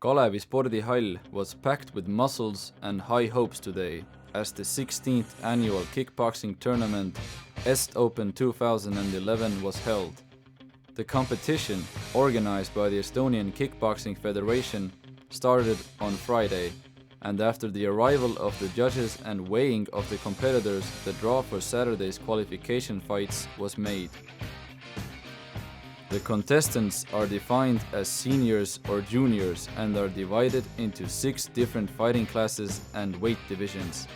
Kalevi Spordihall was packed with muscles and high hopes today as the 16th annual kickboxing tournament Est Open 2011 was held. The competition, organized by the Estonian Kickboxing Federation, started on Friday, and after the arrival of the judges and weighing of the competitors, the draw for Saturday's qualification fights was made. The contestants are defined as seniors or juniors and are divided into 6 different fighting classes and weight divisions.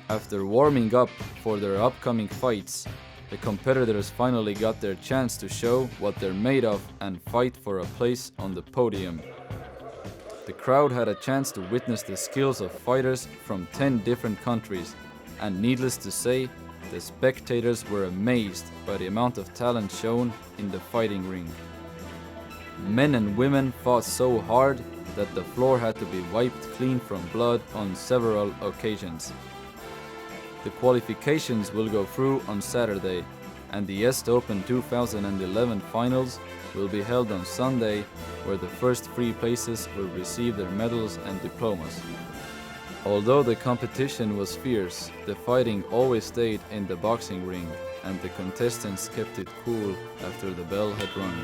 After warming up for their upcoming fights, the competitors finally got their chance to show what they're made of and fight for a place on the podium. The crowd had a chance to witness the skills of fighters from 10 different countries, and needless to say, the spectators were amazed by the amount of talent shown in the fighting ring. Men and women fought so hard that the floor had to be wiped clean from blood on several occasions. The qualifications will go through on Saturday, and the Est Open 2011 finals will be held on Sunday, where the first 3 places will receive their medals and diplomas. Although the competition was fierce, the fighting always stayed in the boxing ring, and the contestants kept it cool after the bell had rung.